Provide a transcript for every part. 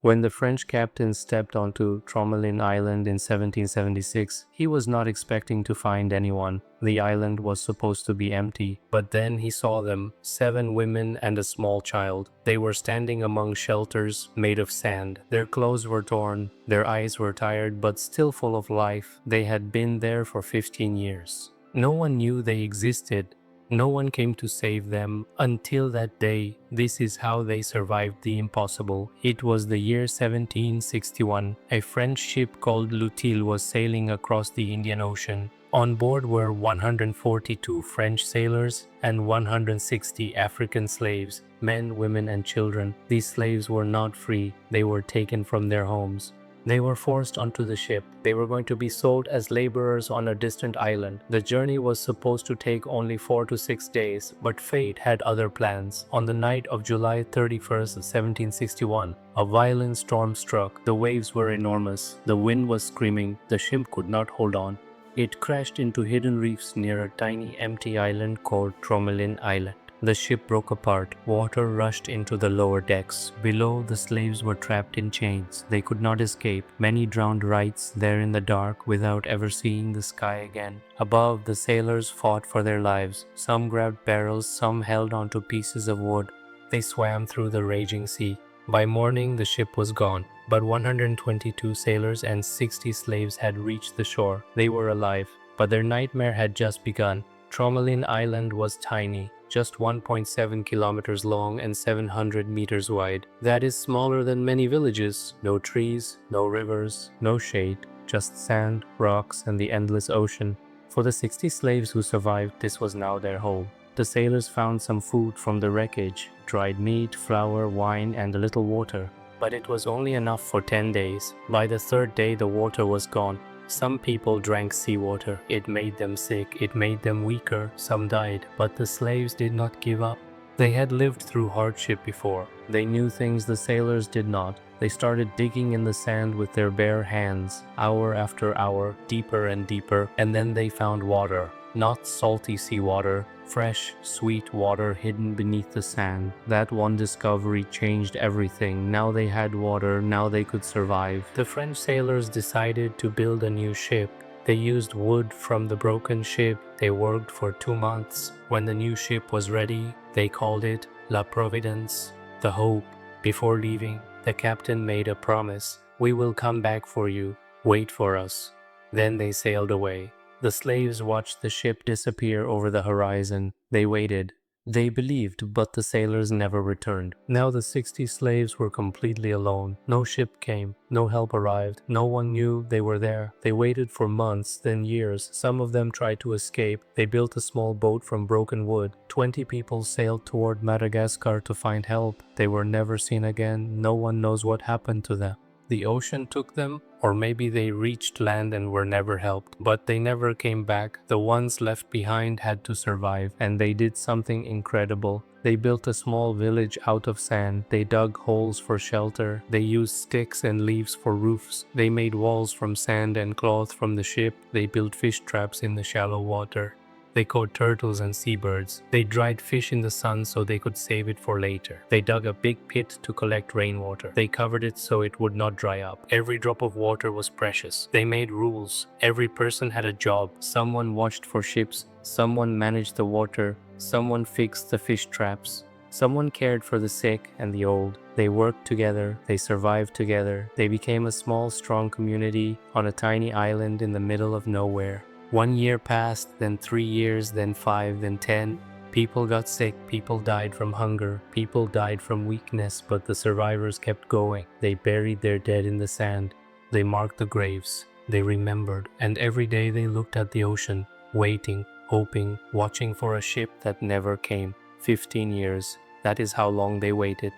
When the French captain stepped onto Tromelin Island in 1776, he was not expecting to find anyone. The island was supposed to be empty, but then he saw them, 7 women and a small child. They were standing among shelters made of sand. Their clothes were torn, their eyes were tired but still full of life. They had been there for 15 years. No one knew they existed. No one came to save them until that day. This is how they survived the impossible. It was the year 1761. A French ship called Lutil was sailing across the Indian Ocean. On board were 142 French sailors and 160 African slaves, men, women, and children. These slaves were not free. They were taken from their homes. They were forced onto the ship. They were going to be sold as laborers on a distant island. The journey was supposed to take only 4 to 6 days, but fate had other plans. On the night of July 31st, 1761, a violent storm struck. The waves were enormous. The wind was screaming. The ship could not hold on. It crashed into hidden reefs near a tiny empty island called Tromelin Island. The ship broke apart. Water rushed into the lower decks. Below, the slaves were trapped in chains. They could not escape. Many drowned right there in the dark without ever seeing the sky again. Above, the sailors fought for their lives. Some grabbed barrels, some held onto pieces of wood. They swam through the raging sea. By morning, the ship was gone, but 122 sailors and 60 slaves had reached the shore. They were alive, but their nightmare had just begun. Tromelin Island was tiny, just 1.7 kilometers long and 700 meters wide. That is smaller than many villages. No trees, no rivers, no shade, just sand, rocks, and the endless ocean. For the 60 slaves who survived, this was now their home. The sailors found some food from the wreckage, dried meat, flour, wine, and a little water. But it was only enough for 10 days. By the 3rd day, the water was gone. Some people drank seawater. It made them sick, it made them weaker, some died, but the slaves did not give up. They had lived through hardship before. They knew things the sailors did not. They started digging in the sand with their bare hands, hour after hour, deeper and deeper, and then they found water. Not salty seawater, fresh, sweet water hidden beneath the sand. That one discovery changed everything. Now they had water, now they could survive. The French sailors decided to build a new ship. They used wood from the broken ship. They worked for 2 months. When the new ship was ready, they called it La Providence, the Hope. Before leaving, the captain made a promise. "We will come back for you. Wait for us." Then they sailed away. The slaves watched the ship disappear over the horizon. They waited. They believed, but the sailors never returned. Now the 60 slaves were completely alone. No ship came. No help arrived. No one knew they were there. They waited for months, then years. Some of them tried to escape. They built a small boat from broken wood. 20 people sailed toward Madagascar to find help. They were never seen again. No one knows what happened to them. The ocean took them, or maybe they reached land and were never helped. But they never came back. The ones left behind had to survive, and they did something incredible. They built a small village out of sand. They dug holes for shelter. They used sticks and leaves for roofs. They made walls from sand and cloth from the ship. They built fish traps in the shallow water. They caught turtles and seabirds. They dried fish in the sun so they could save it for later. They dug a big pit to collect rainwater. They covered it so it would not dry up. Every drop of water was precious. They made rules. Every person had a job. Someone watched for ships. Someone managed the water. Someone fixed the fish traps. Someone cared for the sick and the old. They worked together. They survived together. They became a small, strong community on a tiny island in the middle of nowhere. 1 year passed, then 3 years, then 5, then 10. People got sick, people died from hunger, people died from weakness, but the survivors kept going. They buried their dead in the sand. They marked the graves. They remembered, and every day they looked at the ocean, waiting, hoping, watching for a ship that never came. 15 years. That is how long they waited.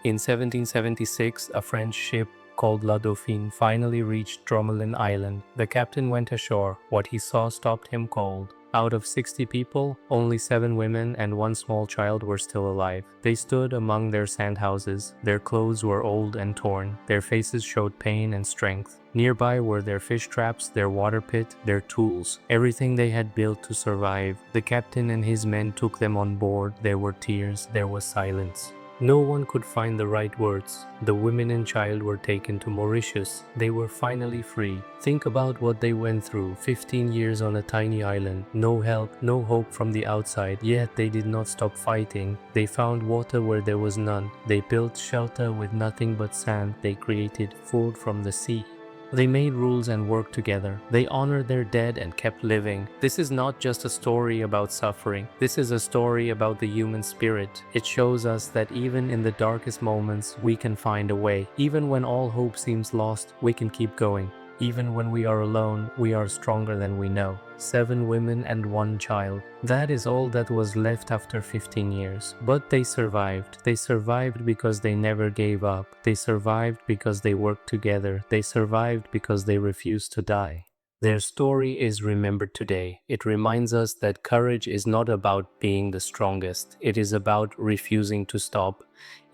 In 1776, a French ship called La Dauphine finally reached Tromelin Island. The captain went ashore. What he saw stopped him cold. Out of 60 people, only 7 women and 1 small child were still alive. They stood among their sand houses. Their clothes were old and torn. Their faces showed pain and strength. Nearby were their fish traps, their water pit, their tools, everything they had built to survive. The captain and his men took them on board. There were tears, there was silence. No one could find the right words. The women and child were taken to Mauritius. They were finally free. Think about what they went through. 15 years on a tiny island. No help, no hope from the outside. Yet they did not stop fighting. They found water where there was none. They built shelter with nothing but sand. They created food from the sea. They made rules and worked together. They honored their dead and kept living. This is not just a story about suffering. This is a story about the human spirit. It shows us that even in the darkest moments, we can find a way. Even when all hope seems lost, we can keep going. Even when we are alone, we are stronger than we know. 7 women and 1 child. That is all that was left after 15 years. But they survived. They survived because they never gave up. They survived because they worked together. They survived because they refused to die. Their story is remembered today. It reminds us that courage is not about being the strongest. It is about refusing to stop.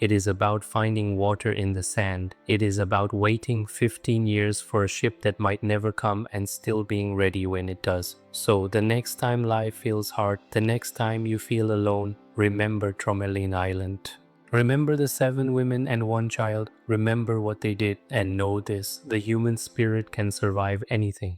It is about finding water in the sand. It is about waiting 15 years for a ship that might never come and still being ready when it does. So the next time life feels hard, the next time you feel alone, remember Tromelin Island. Remember the 7 women and 1 child. Remember what they did and know this: the human spirit can survive anything.